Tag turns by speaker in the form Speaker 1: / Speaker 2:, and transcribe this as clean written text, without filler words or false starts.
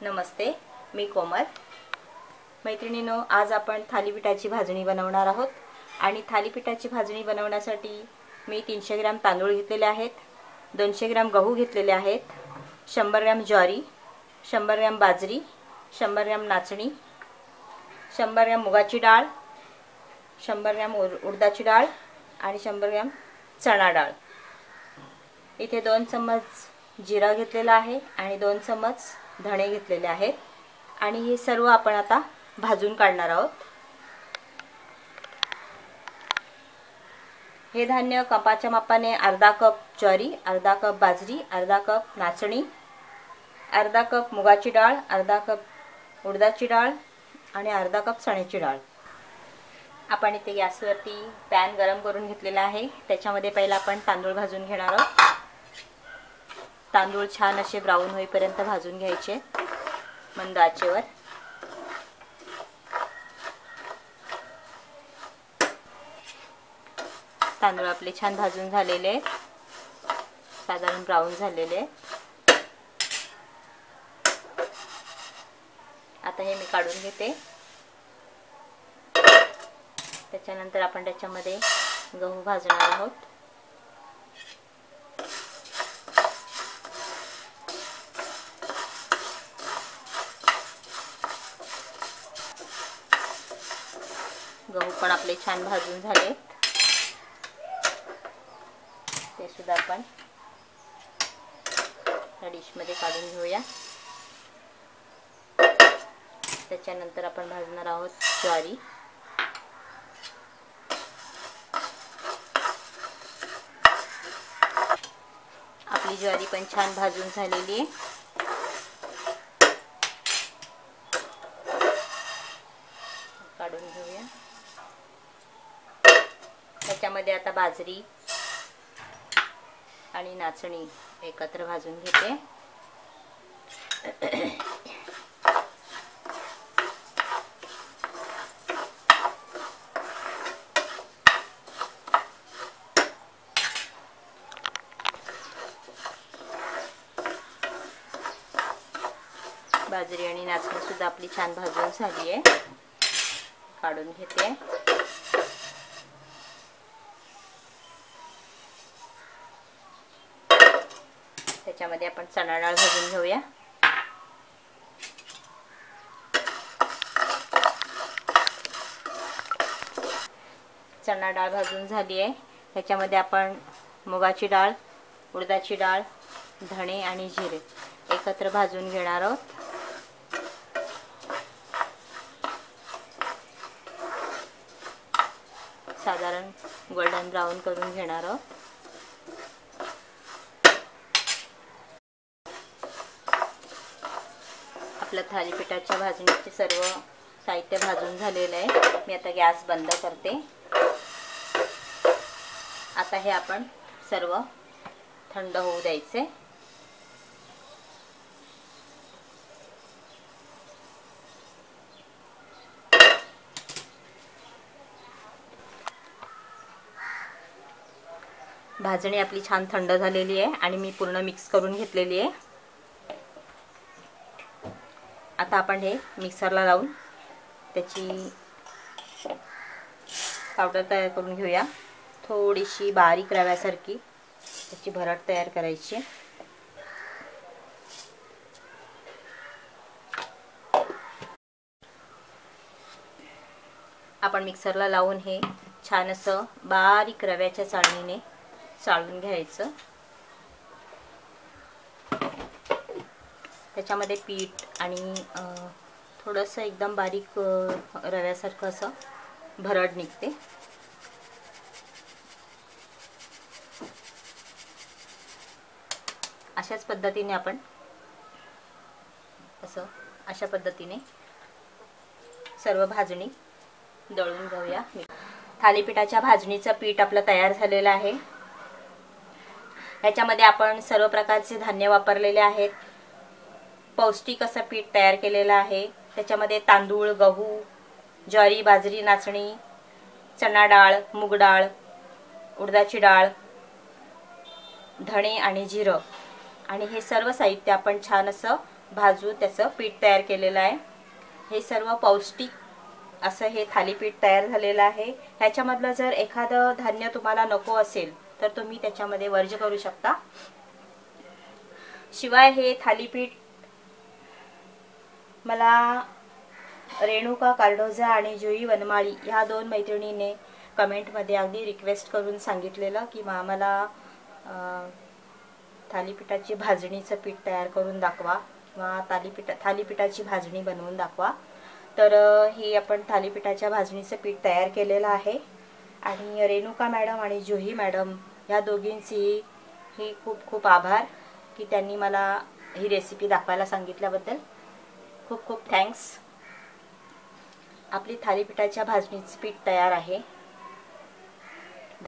Speaker 1: नमस्ते, मी कोमल। मैत्रिणींनो, आज आपण थालीपीठाची भाजणी बनवणार आहोत आणि थालीपीठाची भाजणी बनवण्यासाठी मी 300 ग्रॅम तांदूळ घेतलेले आहेत, 200 ग्रॅम गहू घेतलेले आहेत, 100 ग्रॅम ज्वारी, 100 ग्रॅम बाजरी, 100 ग्रॅम नाचणी, 100 ग्रॅम मुगाची डाळ, 100 ग्रॅम उडदाची डाळ आणि 100 ग्रॅम चणा डाळ। इथे 2 चम्मच जिरा घेतलेला आहे आणि 2 चम्मच धणे घेतलेले आहेत आणि हे सर्व आपण आता भाजून काढणार आहोत। हे धान्य कपाच्या मापाने अर्धा कप ज्वारी, अर्धा कप बाजरी, अर्धा कप नाचणी, अर्धा कप मुगाची डाळ, अर्धा कप उडदाची डाळ आणि अर्धा कप चण्याची डाळ। आपण इथे गॅसवरती पॅन गरम करून घेतलेला आहे। त्याच्यामध्ये पहिला आपण तांदूळ भाजून घेणार आहोत। तांदूळ छान असे ब्राऊन होईपर्यंत भाजून घ्यायचे मंद आचेवर। तांदूळ आपले छान भाजून झालेले, साधारण ब्राऊन झालेले। आता हे मी काढून घेते। त्याच्यानंतर आपण त्याच्यामध्ये गहू भाजणार आहोत। गहू पण आपले छान भाजून झाले, ते सुद्धा आपण डिश मध्ये काढून घेऊया। त्याच्यानंतर आपण भाजणार आहोत ज्वारी। आपली ज्वारी पण छान भाजून झालेली आहे। काढून घेऊया। त्याच्यामध्ये आता बाजरी आणि नाचणी एकत्र भाजून घेते। बाजरी आणि नाचणी सुद्धा आपली छान भाजून झाली आहे, काढून घेते। त्याच्यामध्ये आपण चणा डाळ भाजून घेऊया। चणा डाळ भाजून झाली आहे। त्याच्यामध्ये आपण मुगाची डाळ, उडदाची डाळ, धणे आणि जिरे एकत्र भाजून घेणार आहोत। साधारण गोल्डन ब्राऊन करून घेणार आहोत। आपल्या थालीपीठाच्या भाजणीचे सर्व साहित्य भाजून झालेले आहे। मी आता गॅस बंद करते। आता हे आपण सर्व थंड होऊ द्यायचे। भाजणी आपली छान थंड झालेली आहे आणि मी पूर्ण मिक्स करून घेतलेली आहे। आता आपण हे मिक्सरला लावून त्याची पावडर तयार करून घेऊया। थोडीशी बारीक रव्यासारखी त्याची भरड तयार करायची। आपण मिक्सरला लावून हे छान असं बारीक रव्याच्या चाळणीने चाळून घ्यायचं। त्याच्यामध्ये पीठ आणि थोडंसं एकदम बारीक रव्यासारखं असं भरड निघते। अशाच पद्धतीने आपण अशा पद्धतीने सर्व भाजणी दळून घेऊया। थालीपीठाच्या भाजणीचं पीठ आपलं तयार झालेलं आहे। ह्याच्यामध्ये आपण सर्व प्रकारचे धान्य वापरलेले आहेत। पौष्टिक असं पीठ तयार केलेलं आहे। त्याच्यामध्ये तांदूळ, गहू, ज्वारी, बाजरी, नाचणी, चणा डाळ, मूग डाळ, उडदाची डाळ, धणे आणि जिरं आणि हे सर्व साहित्य आपण छान असं भाजून त्याचं पीठ तयार केलेलं आहे। हे सर्व पौष्टिक असं हे थालीपीठ तयार झालेलं आहे। ह्याच्यामधलं जर एखादं धान्य तुम्हाला नको असेल तर तुम्ही त्याच्यामध्ये वर्ज करू शकता। शिवाय हे थालीपीठ मला रेणुका कार्डोजा आणि जुई वनमाळी ह्या 2 मैत्रिणींनी कमेंटमध्ये अगदी रिक्वेस्ट करून सांगितलेलं की आम्हाला थालीपीठाची भाजणीचं पीठ तयार करून दाखवा किंवा थालीपीठाची भाजणी बनवून दाखवा। तर ही आपण थालीपीठाच्या भाजणीचं पीठ तयार केलेलं आहे आणि रेणुका मॅडम आणि जुही मॅडम ह्या दोघींची ही खूप खूप आभार की त्यांनी मला ही रेसिपी दाखवायला सांगितल्याबद्दल। खूप खूप थँक्स। आपली थालीपीठाच्या भाजणीचं पीठ तयार आहे।